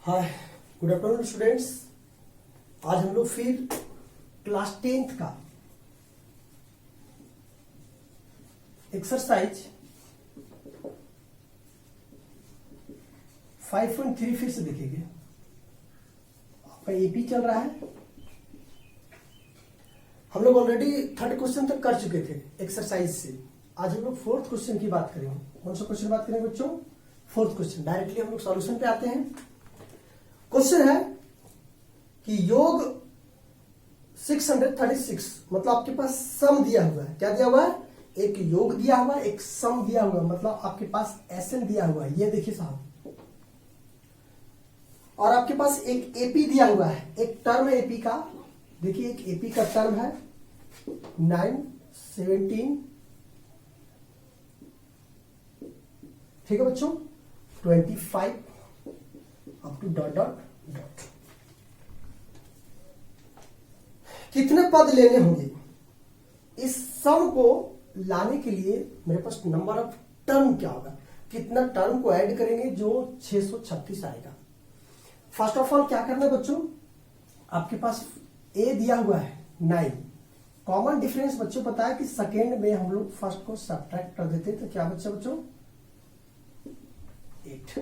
हाय, good afternoon students. आज हम लोग फिर क्लास 10th का एक्सरसाइज 5.3 फिर से देखेंगे। आपका एपी चल रहा है। हम लोग ऑलरेडी थर्ड क्वेश्चन तक कर चुके थे एक्सरसाइज से। आज हम लोग फोर्थ क्वेश्चन की बात करेंगे। कौन सा क्वेश्चन बात करेंगे बच्चों? Fourth question. डायरेक्टली हम लोग सॉल्यूशन पे आते हैं। क्वेश्चन है कि योग 636, मतलब आपके पास सम दिया हुआ है। क्या दिया हुआ है? एक योग दिया हुआ है, एक सम दिया हुआ है, मतलब आपके पास एसएन दिया हुआ है। ये देखिए साहब, और आपके पास एक एपी दिया हुआ है, एक टर्म है एपी का। देखिए एक एपी का टर्म है 9, 17, ठीक है बच्चों, 25 up to dot dot dot. कितने पद लेने होंगे? इस सम को लाने के लिए मेरे पास नंबर ऑफ टर्म क्या होगा, कितना टर्म को ऐड करेंगे जो 636 आएगा। फर्स्ट ऑफ ऑल क्या करना है बच्चों, आपके पास ए दिया हुआ है 9। कॉमन डिफरेंस बच्चों पता है कि सेकेंड में हम लोग फर्स्ट को सब्ट्रैक्ट कर देते, तो क्या बच्चा बच्चों 8।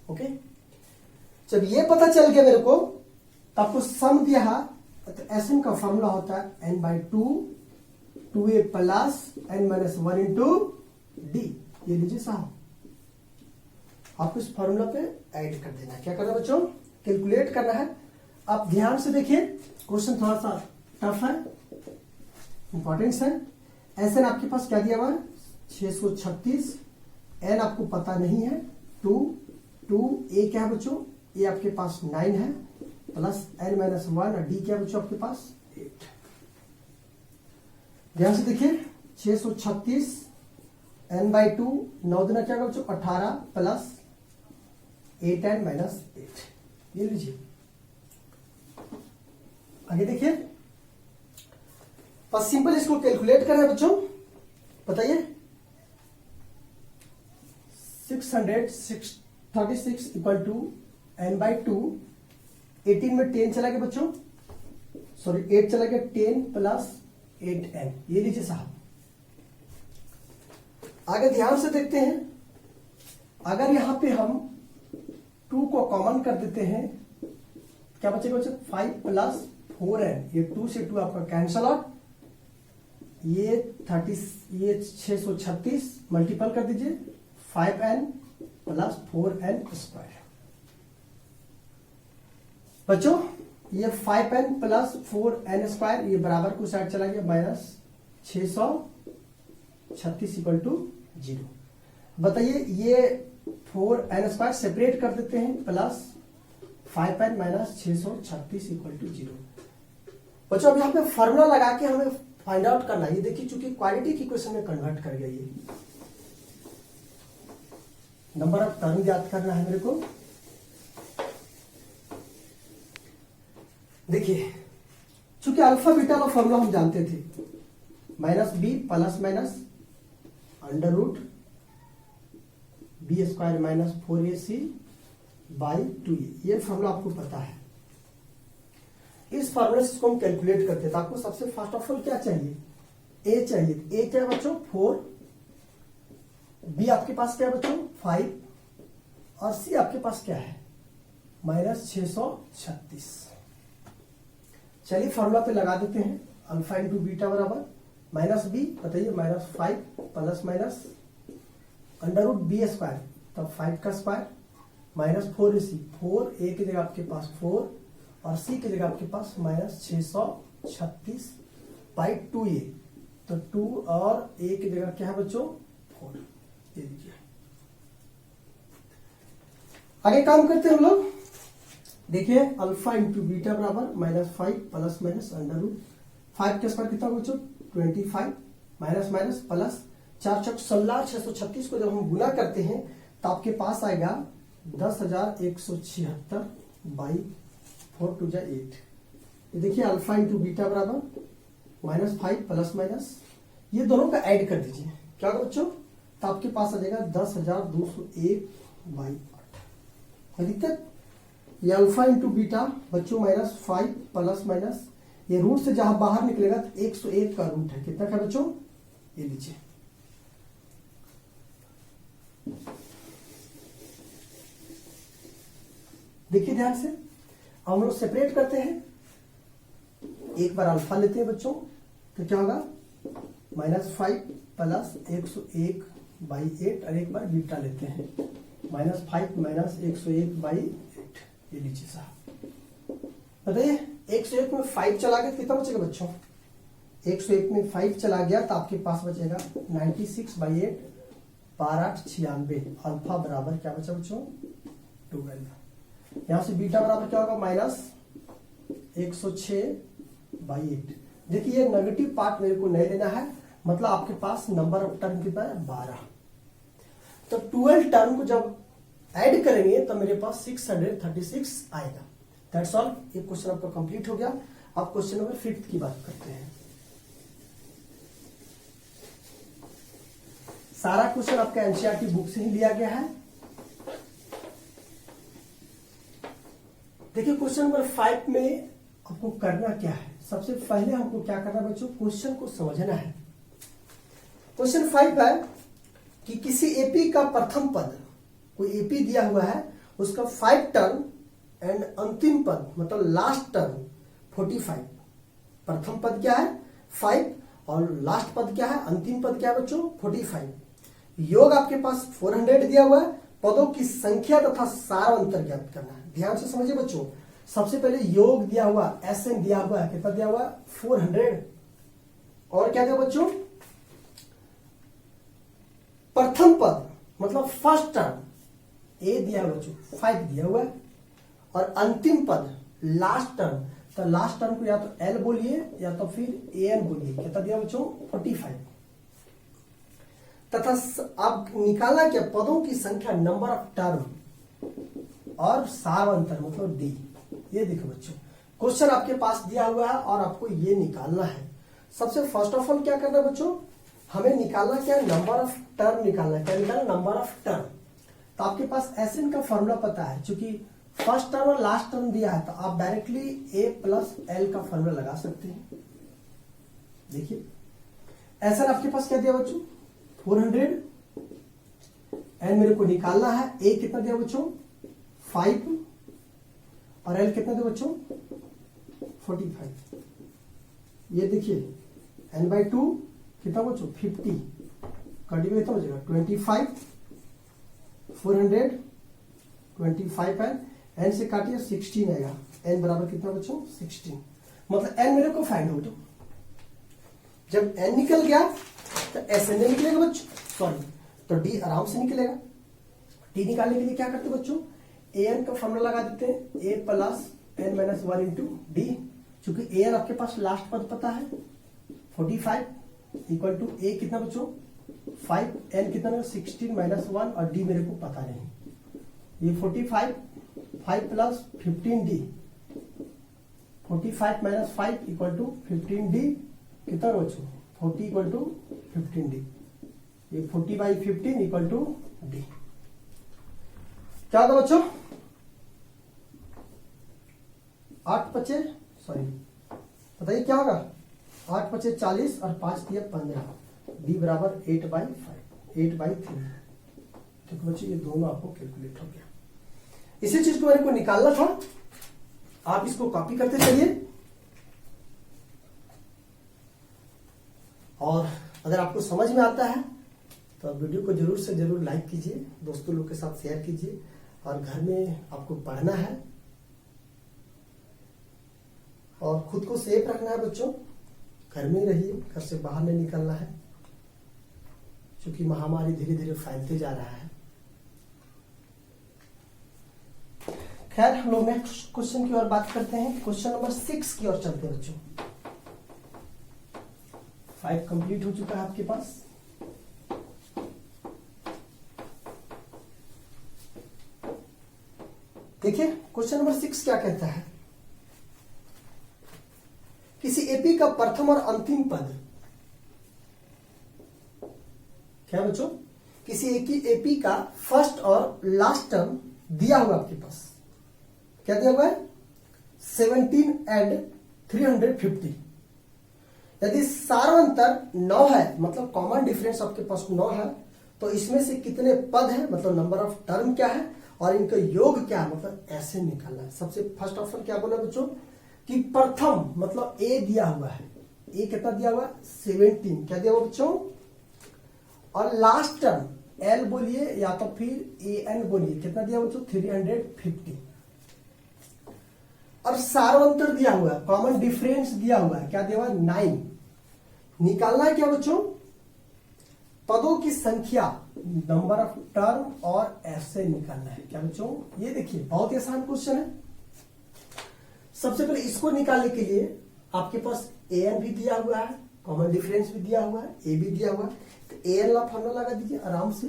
ओके, जब ये पता चल गया मेरे को, तो आपको सम दिया है। तो एसएन का फॉर्मूला होता है n/2 2a plus n-1 into D. ये लीजिए साहब, आपको इस फॉर्मूला पे ऐड कर देना है। क्या करना है बच्चों? कैलकुलेट करना है। आप ध्यान से देखिए, क्वेश्चन थोड़ा सा टफ है, इंपॉर्टेंस है। एसएन आपके पास क्या दिया हुआ है 636, एन आपको पता नहीं है 2 ए क्या है बच्चों, ये आपके पास 9 है, प्लस n-1 और डी क्या बच्चों आपके पास 8। ध्यान से देखिए, 636 n/2 9 दूना क्या बच्चों 18 प्लस 8n-8। ये लीजिए, आगे देखिए। बस सिंपल इसको कैलकुलेट करना है बच्चों। बताइए 636 इक्वल टू n/2, 18 में 10 चला गया बच्चों, सॉरी 8 चला गया, 10 प्लस 8n। ये लीजिए साहब। आगे ध्यान से देखते हैं, अगर यहां पे हम 2 को कॉमन कर देते हैं, क्या बचेगा बच्चों 5 प्लस 4n। ये 2 से 2 आपका कैंसल आउट। ये 636 मल्टीपल कर दीजिए 5n प्लस 4n स्क्वायर। बच्चों ये 5n प्लस 4n स्क्वायर, ये बराबर को साइड चला गया, माइनस 636 इक्वल टू 0। बताइए ये 4n स्क्वायर सेपरेट कर देते हैं, plus 5n minus 636 equal to 0। बच्चों अब यहाँ पे फॉर्मूला लगा के हमें फाइंड आउट करना है। ये देखिए, चूंकि क्वालिटी की क्वेश्चन में कन्वर्ट कर गया, ये नंबर ऑफ टर्म याद करना है मेरे को। देखिए, चूंकि अल्फा बीटा का फॉर्मूला हम जानते थे, -b plus minus under root B square minus 4ac by 2a। ये फॉर्मूला आपको पता है। इस फॉर्मूला से इसको हम कैलकुलेट करते हैं, तो आपको सबसे फर्स्ट ऑफ ऑल क्या चाहिए? a चाहिए। a क्या है बच्चों 4, b आपके पास क्या है बच्चों 5, और c आपके पास क्या है -636। चलिए फॉर्मूला पे लगा देते हैं। अल्फा इंटू बीटा बराबर -b, बताइए -5 plus minus under root B square, तब 5 का स्क्वायर माइनस 4ac, 4a की जगह आपके पास 4 और c की जगह आपके पास -636 बाई 2a, तो 2 और a की जगह क्या है बच्चों 4। ये देखिए, आगे काम करते हैं हम लोग। देखिए अल्फा इंटू बीटा बराबर -5 प्लस माइनस अंडर रूट 5 के स्क्वायर कितना बच्चों 25 माइनस माइनस प्लस 4 चौक 16, 636 को जब हम गुना करते हैं तो आपके पास आएगा 10,176 बाई 4 टू जा 8। ये देखिए अल्फा इंटू बीटा बराबर -5 प्लस माइनस, ये दोनों का ऐड कर दीजिए, क्या होगा बच्चों, तो आपके पास आ जाएगा 10,201 बाई 8। कोई दिक्कत? ये अल्फा इंटू बीटा बच्चों -5 प्लस माइनस, ये रूट से जहां बाहर निकलेगा तो 101 का रूट है, कितना का बच्चों, ये लीजिए। देखिए ध्यान से, अब हम लोग सेपरेट करते हैं, एक बार अल्फा लेते हैं बच्चों, तो क्या होगा -5 प्लस 101/8, और एक बार बीटा लेते हैं -5 माइनस 101/8, ये लीजिए साहब। बताइए 101 में 5 चला गया, कितना बचेगा बच्चों, 101 में 5 चला गया तो आपके पास बचेगा 96/8, 12×8 = 96। अल्फा बराबर क्या बचा बच्चों, 12। यहां से बीटा बराबर क्या होगा, -106/8। देखिए ये नेगेटिव पार्ट मेरे को नहीं लेना है, मतलब आपके पास नंबर ऑफ टर्म कितना है, 12। तो 12 टर्म को जब ऐड करेंगे तो मेरे पास 636 आएगा। दैट्स ऑल, ये क्वेश्चन आपका कंप्लीट हो गया। अब क्वेश्चन नंबर 5 की बात करते हैं। सारा क्वेश्चन आपका एनसीईआरटी बुक से ही लिया गया है। देखिए क्वेश्चन नंबर 5 में आपको करना क्या है, सबसे पहले हमको क्या करना है बच्चों, क्वेश्चन को समझना है। क्वेश्चन 5 है कि किसी एपी का प्रथम पद, कोई एपी दिया हुआ है, उसका 5 टर्म एंड अंतिम पद मतलब लास्ट टर्म 45। प्रथम पद क्या है 5 और लास्ट पद क्या है, अंतिम पद क्या है बच्चों 45। योग आपके पास 400 दिया हुआ है, पदों की संख्या तथा सार अंतर ज्ञात करना है। ध्यान से समझिए बच्चों, सबसे पहले योग दिया हुआ, एसएन दिया हुआ है, कितना दिया हुआ है 400, और क्या दिया बच्चों, प्रथम पद मतलब फर्स्ट टर्म ए दिया हुआ बच्चों 5 दिया हुआ है, और अंतिम पद लास्ट टर्म, तो लास्ट टर्म को या तो एल बोलिए या तो फिर एन बोलिए, कितना दिया बच्चों 45। तथा अब निकालना क्या, पदों की संख्या नंबर ऑफ टर्म, और सार अंतर मतलब डी। ये देखो बच्चों क्वेश्चन आपके पास दिया हुआ है और आपको ये निकालना है। सबसे फर्स्ट ऑफ ऑल क्या करना है बच्चों, हमें निकालना क्या है, नंबर ऑफ टर्म निकालना है। क्या निकालना, नंबर ऑफ टर्म। तो आपके पास एसएन का फॉर्मूला पता है, क्योंकि फर्स्ट टर्म और लास्ट टर्म दिया है, तो आप डायरेक्टली ए प्लस एल का फॉर्मूला लगा सकते हैं। देखिए एसएन आपके पास क्या दिया बच्चों 400, एन मेरे को निकालना है, ए कितना दिया बच्चों 5, और एल कितना दिया बच्चों 45। ये देखिए n/2 कितना बच्चों 50, कटी में कितना बचेगा 25, 400 25 है, एन से काटिए 16 आएगा, एन बराबर कितना बच्चों 16। मतलब एन मेरे को फाइंड आउट, जब एन निकल गया तो एस एन निकलेगा बच्चों, सॉरी तो डी आराम से निकलेगा। डी निकालने के लिए क्या करते बच्चों, ए एन का फॉर्मूला लगा देते हैं, A plus N minus 1 into D. चूंकि ए एन आपके पास लास्ट पद पता है 45 इक्वल टू ए कितना बच्चों 5, एन कितना 16 माइनस 1, और डी मेरे को पता नहीं। ये 45 5 plus 15d, 45 minus 5 equal to 15d, कितना बच्चों 40 इक्वल टू 15d। ये 40/15 इक्वल टू डी। क्या होगा बच्चों 8 पचे, सॉरी बताइए क्या होगा, 8 पचे 40 और 5 दिया 15, डी बराबर 8/5, 8/3। देखो बच्चों ये दोनों आपको कैलकुलेट हो गया। इसी चीज को मेरे को निकालना था, आप इसको कॉपी करते चलिए, और अगर आपको समझ में आता है तो वीडियो को जरूर से जरूर लाइक कीजिए, दोस्तों लोग के साथ शेयर कीजिए, और घर में आपको पढ़ना है और खुद को सेफ रखना है बच्चों। घर में ही रहिए, घर से बाहर नहीं निकलना है, क्योंकि महामारी धीरे धीरे फैलते जा रहा है। खैर हम लोग नेक्स्ट क्वेश्चन की ओर बात करते हैं। क्वेश्चन नंबर 6 की ओर चलते हैं बच्चों। 5 कंप्लीट हो चुका है आपके पास। देखिए क्वेश्चन नंबर 6 क्या कहता है, किसी एपी का प्रथम और अंतिम पद, क्या बच्चों, किसी एपी का फर्स्ट और लास्ट टर्म दिया हुआ आपके पास, क्या दिया हुआ है 17 एंड 350। यदि सार्वंतर 9 है, मतलब कॉमन डिफरेंस आपके पास 9 है, तो इसमें से कितने पद है, मतलब नंबर ऑफ टर्म क्या है और इनका योग क्या है, मतलब ऐसे निकालना है। सबसे फर्स्ट ऑप्शन क्या बोला बच्चों कि प्रथम मतलब ए दिया हुआ है, ए कितना दिया हुआ है 17, क्या दिया हुआ बच्चों, और लास्ट टर्म एल बोलिए या तो फिर ए एन बोलिए, कितना दिया बच्चों 350, और सार्वंतर दिया हुआ है, कॉमन डिफरेंस दिया हुआ है, क्या दिया हुआ है 9। निकालना है क्या बच्चों, पदों की संख्या, नंबर ऑफ टर्म, और ऐसे निकालना है। क्या बच्चों, ये देखिए बहुत ही आसान क्वेश्चन है। सबसे पहले इसको निकालने के लिए आपके पास ए एन भी दिया हुआ है, कॉमन डिफरेंस भी दिया हुआ है, ए भी दिया हुआ है, तो ए एन का फॉर्मूला लगा दीजिए आराम से,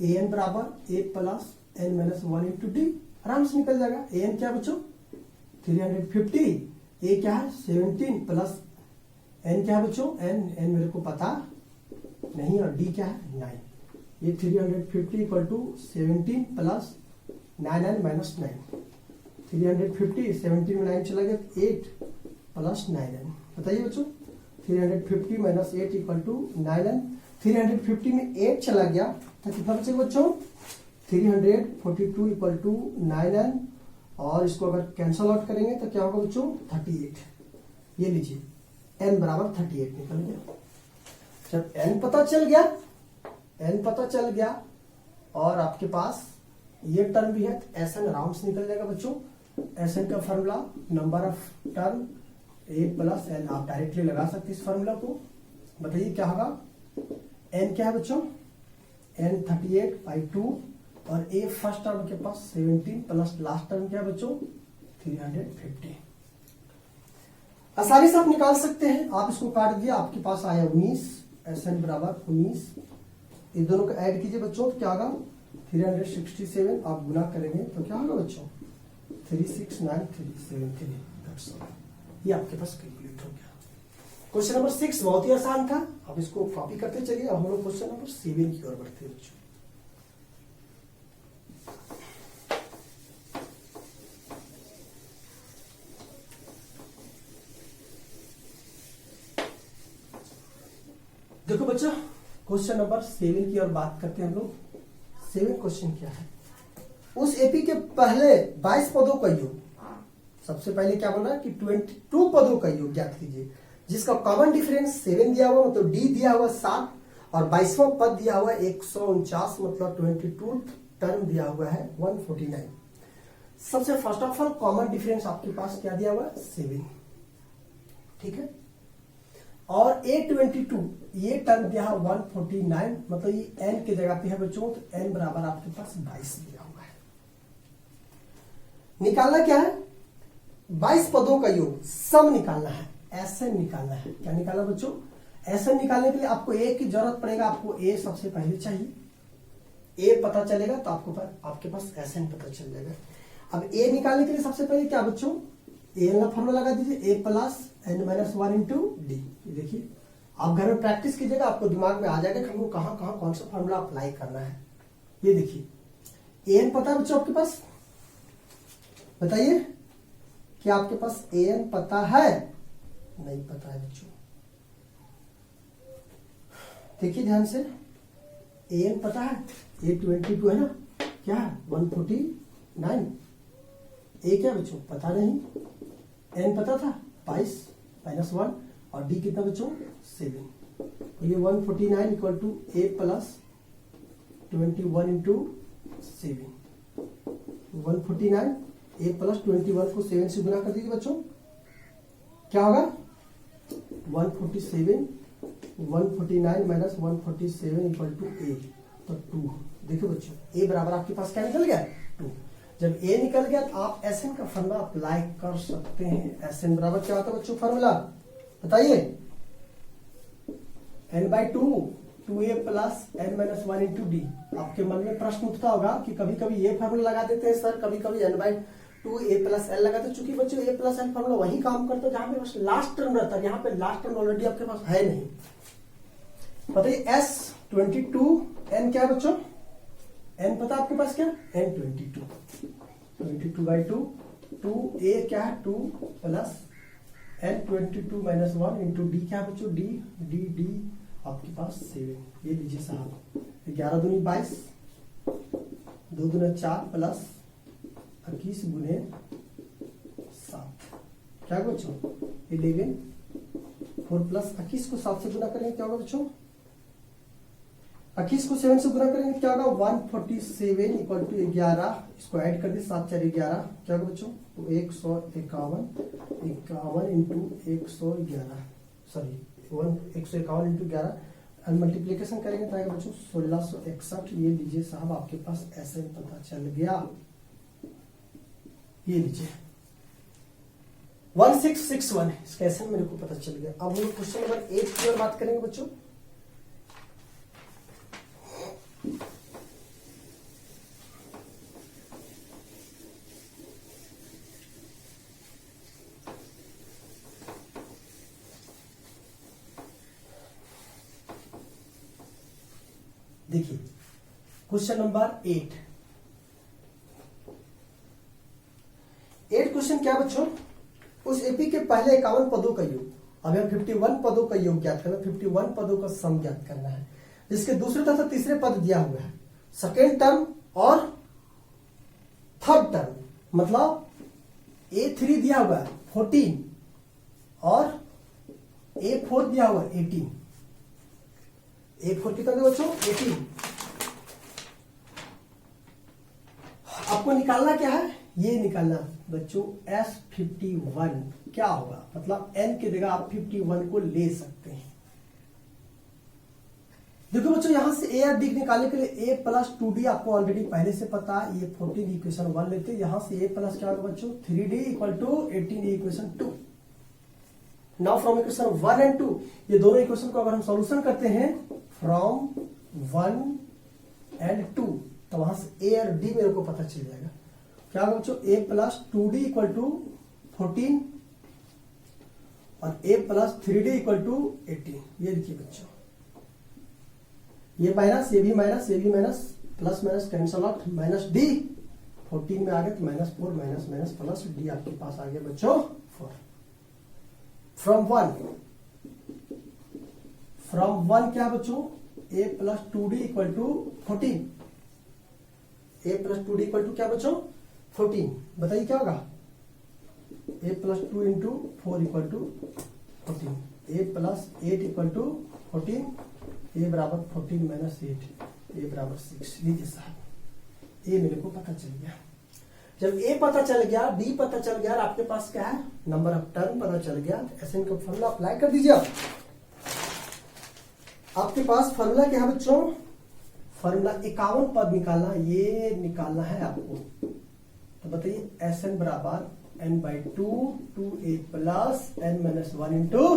ए एन बराबर A plus N minus 1 into D, आराम से निकल जाएगा। ए एन क्या बच्चों 350, ए क्या है 17 प्लस एन क्या है बच्चों, एन मेरे को पता नहीं, और डी क्या है 9। ये 350 equal to 17 plus 9 N minus 9, 350 17 में 9 चला गया 8 प्लस 9 एन। बताइए बच्चों 350 माइनस 8 इक्वल टू 9 एन। 350 में 8 चला गया तो कितना बचेगा बच्चों 342 इक्वल टू 9 एन, और इसको अगर कैंसल आउट करेंगे तो क्या होगा बच्चों 38। ये लीजिए n बराबर 38 निकल गया। जब n पता चल गया और आपके पास ये टर्म भी है तो एस एन आराम से निकल जाएगा बच्चों। एस एन का formula number of term A plus N, आप डायरेक्टली लगा सकते इस फॉर्मूला को। बताइए क्या होगा, n क्या है बच्चों n 38/2, और ए फर्स्ट टर्म के पास 17 प्लस लास्ट टर्म क्या है बच्चों 350। आसानी से आप निकाल सकते हैं। आप इसको काट दिया, आपके पास आया 19, एस एन बराबर 19। इन दोनों को ऐड कीजिए बच्चों तो क्या होगा 367, आप गुना करेंगे तो क्या होगा बच्चों 369373। ये आपके पास कैलकुलेट हो गया। क्वेश्चन नंबर 6 बहुत ही आसान था, आप इसको कॉपी करते चलिए। अब हम लोग क्वेश्चन नंबर 7 की ओर बढ़ते हैं बच्चों। देखो बच्चों क्वेश्चन नंबर 7 की ओर बात करते हैं हम लोग। 7 क्वेश्चन क्या है, उस एपी के पहले 22 पदों का योग, सबसे पहले क्या बोला कि 22 पदों का योग ज्ञात कीजिए जिसका कॉमन डिफरेंस 7 दिया हुआ, मतलब डी दिया हुआ 7, और 22वां पद दिया हुआ 149, मतलब 22 टर्म दिया हुआ है 149। सबसे first of all common difference आपके पास क्या दिया हुआ 7, ठीक है, और A22 ये टर्म दिया है 149, मतलब ये n की जगह पे है बच्चों, तो n बराबर आपके पास 22 दिया हुआ है। निकालना क्या है 22 पदों का योग, सम निकालना है, ऐसे निकालना है। क्या निकालना बच्चों, ऐसे निकालने के लिए आपको ए की जरूरत पड़ेगा, आपको ए सबसे पहले चाहिए। ए पता चलेगा तो आपके पास ऐसे पता चल जाएगा। अब ए निकालने के लिए सबसे पहले क्या बच्चों ए का फॉर्मूला लगा दीजिए, A plus N minus 1 into D. देखिए आप घर में प्रैक्टिस कीजिएगा, आपको दिमाग में आ जाएगा कि हमको कहां कहां कौन सा फॉर्मूला अप्लाई करना है। ये देखिए एन पता है बच्चों आपके पास, बताइए क्या आपके पास एन पता है, नहीं पता है बच्चों। देखिए ध्यान से, एन पता है A22 है ना, क्या है 149। ए क्या बच्चों पता नहीं, एन पता था 22 माइनस 1, और डी कितना बच्चों 7। तो ये 149 equal to A plus 21 into 7, 149 A plus 21 को 7 से गुना कर दीजिए बच्चों, क्या होगा 147, 149 माइनस 147 इक्वल टू ए, तो 2। देखो बच्चों ए बराबर आपके पास क्या निकल गया 2। जब ए निकल गया तो आप एस एन का फॉर्मूला अप्लाई कर सकते हैं। एस एन बराबर क्या होता है बच्चों फॉर्मूला, बताइए n/2 2a plus n minus 1 into D. आपके मन में प्रश्न उठता होगा कि कभी कभी ये फॉर्मूला लगा देते हैं सर, कभी कभी n/2 a प्लस l लगाते हैं। चूंकि बच्चों a प्लस l फॉर्मूला वही काम करता है जहां पे बस लास्ट टर्म रहता है, यहाँ पे लास्ट टर्म ऑलरेडी आपके पास है नहीं। बताइए S22 n क्या है बच्चों, n पता आपके पास क्या n22, 22/2 2a क्या है 2 plus n 22 minus 1 into D क्या है बच्चों d d d आपके पास 7। ये लीजिए साहब 11 दूनी 22 2 दूना 4 प्लस 21 गुने 7 क्या होगा बच्चों 11 4 प्लस 21 को 7 से गुना करेंगे क्या होगा बच्चों 21 को 7 से गुना करेंगे क्या होगा 147 इक्वल टू 11 इसको ऐड कर दिए 7 4 11 क्या होगा बच्चों तो 151 इंटू 111 सॉरी 151 इंटू 11 मल्टीप्लीकेशन करेंगे तो आएगा बच्चों 1661। ये लीजिए साहब आपके पास ऐसे पता चल गया। ये लीजिए 1661 इसका ऐसे मेरे को पता चल गया। अब हम क्वेश्चन नंबर 8 की ओर बात करेंगे बच्चों। देखिए क्वेश्चन नंबर 8 क्वेश्चन क्या बच्चों उस एपी के पहले 51 पदों का योग अब हम 51 पदों का योग ज्ञात करना 51 पदों का सम ज्ञात करना है जिसके दूसरे तथा तीसरे पद दिया हुआ है सेकेंड टर्म और थर्ड टर्म मतलब A3 दिया हुआ है 14 और A4 दिया हुआ है 18 A4 कितना बच्चों 18। आपको निकालना क्या है ये निकालना बच्चों S51 क्या होगा मतलब n की जगह आप 51 को ले सकते हैं। देखो बच्चों यहां से a और d निकालने के लिए a प्लस 2d आपको ऑलरेडी पहले से पता है ये 14 इक्वेशन 1 लेते हैं यहां से a प्लस क्या होगा बच्चों 3d equal to 18 equation 2। Now from equation 1 and 2 ये दोनों इक्वेशन को अगर हम सॉल्यूशन करते हैं फ्रॉम 1 एंड 2 तो वहां से a और d मेरे को पता चल जाएगा क्या होगा बच्चों a plus 2d equal to 14 और a plus 3d equal to 18। ये देखिए बच्चों ये माइनस ये भी minus plus minus cancel out minus D 14 में आ गए तो -4 माइनस प्लस डी आपके पास आ गया बच्चों 4। फ्रॉम 1 क्या बच्चों a plus 2d equal to 14 a plus 2d equal to क्या बच्चों 14 बताइए क्या होगा a plus 2 into 4 equal to 14 a plus 8 equal to 14 a बराबर 14 माइनस 8 a बराबर 6। लीजिए साहब a मेरे को पता चल गया। जब a पता चल गया d पता चल गया और आपके पास क्या है नंबर ऑफ टर्म पता चल गया तो SN का फॉर्मूला अप्लाई कर दीजिए। आपके पास फॉर्मूला क्या है बच्चों फॉर्मूला 51 पद निकालना ये निकालना है आपको तो बताइए SN बराबर n/2 2a plus n-1 into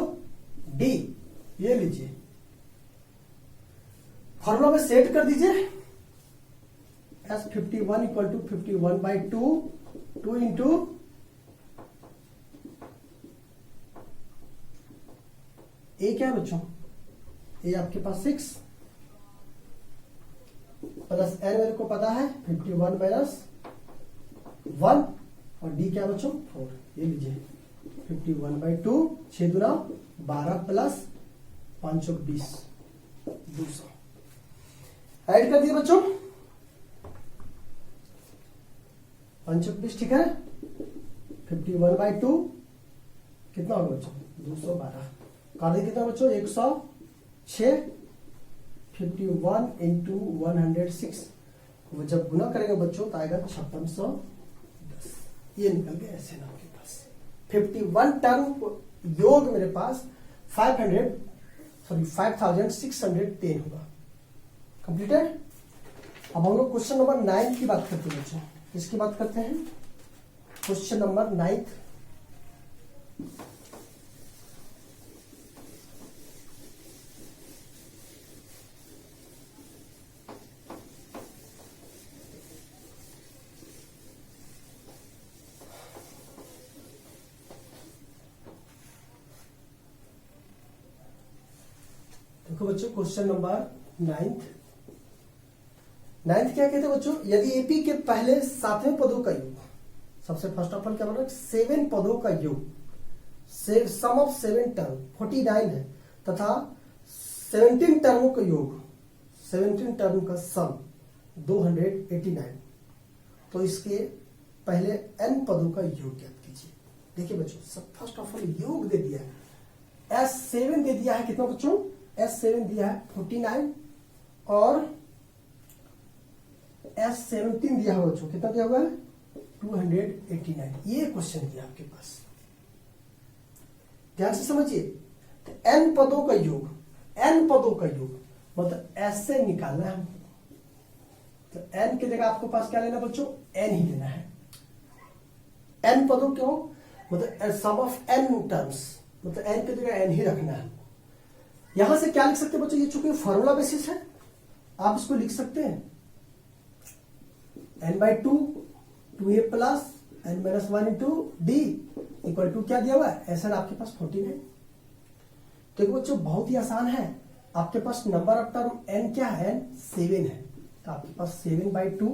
D. ये लीजिए फॉर्मूला में सेट कर दीजिए S51 इक्वल टू 51/2 2 इंटू ए क्या है बच्चों ए आपके पास 6 प्लस n मेरे को पता है 51 माइनस 1 और d क्या बच्चों 4। ये लीजिए 51/2 6 दूना 12 प्लस 5 20 200 ऐड कर दिए बच्चों 5 20 ठीक है 51/2 कितना होगा बच्चों 212 कर दिए कितना बच्चों 106 51 इंटू 106 वो जब गुना करेंगे बच्चों तो आएगा 5610। ये निकल गया ऐसे ना आपके पास 51 टर्म योग मेरे पास 5610 होगा कंप्लीटेड। अब हम लोग क्वेश्चन नंबर 9 की बात करते हैं बच्चों। किसकी बात करते हैं क्वेश्चन नंबर 9। देखो बच्चों क्वेश्चन नंबर 9 क्या कहते हैं बच्चों यदि एपी के पहले 7वें पदों का योग सबसे फर्स्ट ऑफ ऑल क्या बोल रहा है, 7 पदों का योग, सम ऑफ 7 टर्म 49 है, तथा 17 टर्मों का योग, 17 टर्म का सम 289। तो इसके पहले n पदों का योग ज्ञात कीजिए। देखिए बच्चों, सब फर्स्ट ऑफ ऑल योग दे दिया है, S7 दे दिया है, कितना बच्चों, S7 दिया है 49 और S17 दिया हुआ बच्चों, कितना दिया हुआ है 289। ये क्वेश्चन दिया आपके पास, ध्यान से समझिए। तो n पदों का योग, n पदों का योग मतलब S से निकालना है हमको। तो n की जगह आपको पास क्या लेना बच्चों, n ही लेना है। n पदों क्यों, मतलब सम ऑफ n टर्म्स, मतलब n की जगह n ही रखना है। यहां से क्या लिख सकते हैं बच्चों, ये चूंकि फॉर्मूला बेसिस है, आप इसको लिख सकते हैं n/2 2a plus n-1 into D equal to क्या दिया हुआ है, ऐसा आपके पास 14 है। तो बच्चों बहुत ही आसान है, आपके पास नंबर ऑफ टर्म n क्या है, n 7 है, तो आपके पास 7/2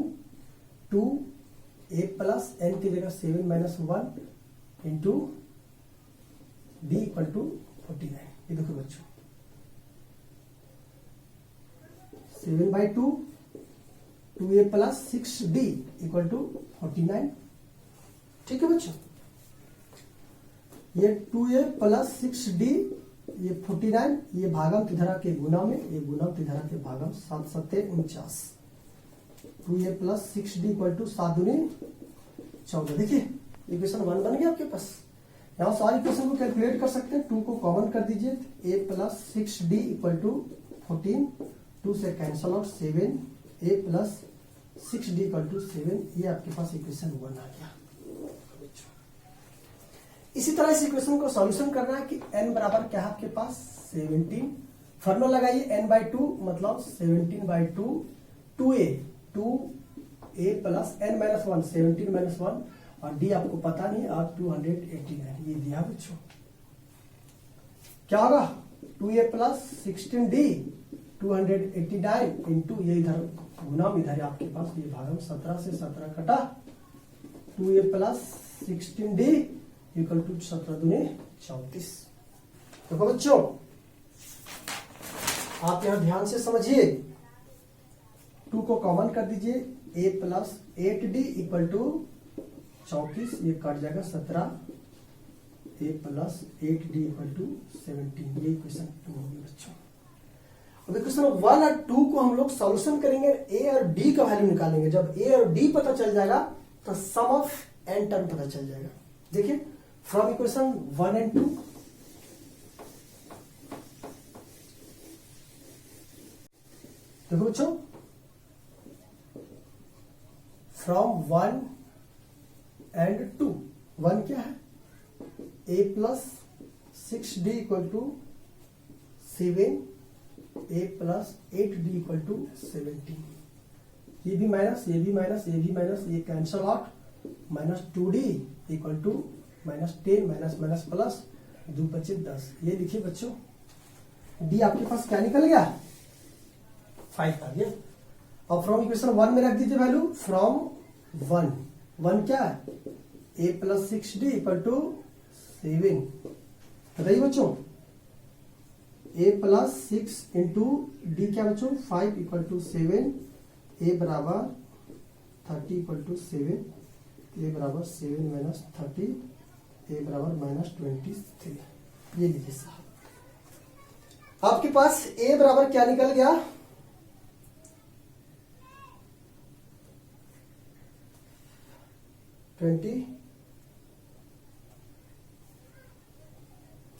2a प्लस n की जगह 7-1 इंटू डी इक्वल टू 49। ये देखो बच्चों 7/2 2a plus 6d equal to 49। ठीक है बच्चों, ये 2a प्लस 6d, ये 49, ये भागम तिधरा के गुना में, ये गुना तिधरा के भागम, 7 7 49, 2a plus 6d equal to 7 दूनी 14। देखिए इक्वेशन 1 बन गया आपके पास। यहाँ सारी इक्वेशन को कैलकुलेट कर सकते हैं, 2 को कॉमन कर दीजिए, a plus 6d equal to 14, 2 से cancel out 7, a plus 6d equal to 7, ये आपके पास इक्वेशन 1 आ गया। इसी तरह इस इक्वेशन को सॉल्यूशन करना है कि n बराबर क्या है आपके पास 17, फॉर्मूला लगाइए n/2 मतलब 17/2 2a प्लस n-1 17-1 और d आपको पता नहीं आप 289 ये दिया बच्चों। क्या होगा 2a प्लस 16d 289 इंटू ये इधर गुना इधर आपके पास ये भागम 17 से 17 कटा 2a plus 16d equal to 17 दूनी 34। देखो बच्चों आप यहां ध्यान से समझिए, 2 को कॉमन कर दीजिए, a plus 8d equal to 34, ये कट जाएगा 17, a plus 8d equal to 17, ये इक्वेशन 2 होगी बच्चों। अब इक्वेशन 1 और 2 को हम लोग सॉल्यूशन करेंगे, a और d का वैल्यू निकालेंगे। जब a और d पता चल जाएगा तो सम ऑफ n टर्म पता चल जाएगा। देखिए फ्रॉम इक्वेशन 1 एंड 2, देखो बच्चों फ्रॉम 1 एंड 2, 1 क्या है a plus 6d equal to 7, a plus 8d equal to 17, ये भी माइनस, ये भी माइनस, ये भी माइनस, ये cancel out, minus 2d equal to minus 10 minus minus plus 2 25 10। ये लिखिए बच्चों d आपके पास क्या निकल गया 5 आ गया। अब फ्रॉम इक्वेशन 1 में रख दीजिए वैल्यू, फ्रॉम 1 क्या है a plus 6d equal to 7, बताइए बच्चों a प्लस 6 इंटू डी क्या बच्चों 5 इक्वल टू 7, a बराबर 30 इक्वल टू 7, a बराबर 7 माइनस 30, a बराबर माइनस 23। ये लीजिए साहब आपके पास a बराबर क्या निकल गया 20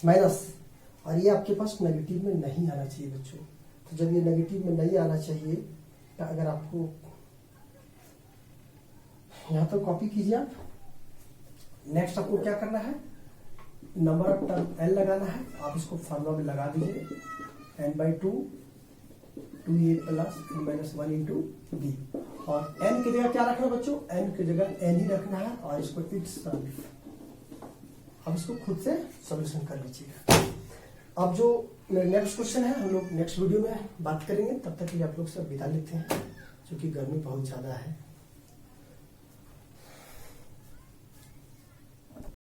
माइनस, और ये आपके पास नेगेटिव में नहीं आना चाहिए बच्चों। तो जब ये नेगेटिव में नहीं आना चाहिए तो अगर आपको यहां तो कॉपी कीजिए आप, नेक्स्ट आपको क्या करना है नंबर ऑफ टर्म n लगाना है, आप इसको फॉर्मूला में लगा दीजिए n/2 2a plus n-1 into D, और n की जगह क्या रखना बच्चों n की जगह n ही रखना है, और इसको इट्स अब इसको खुद से सॉल्यूशन कर लीजिएगा। अब जो नेक्स्ट क्वेश्चन है हम लोग नेक्स्ट वीडियो में बात करेंगे, तब तक के लिए आप लोग सब विदा लेते हैं क्योंकि गर्मी बहुत ज्यादा है।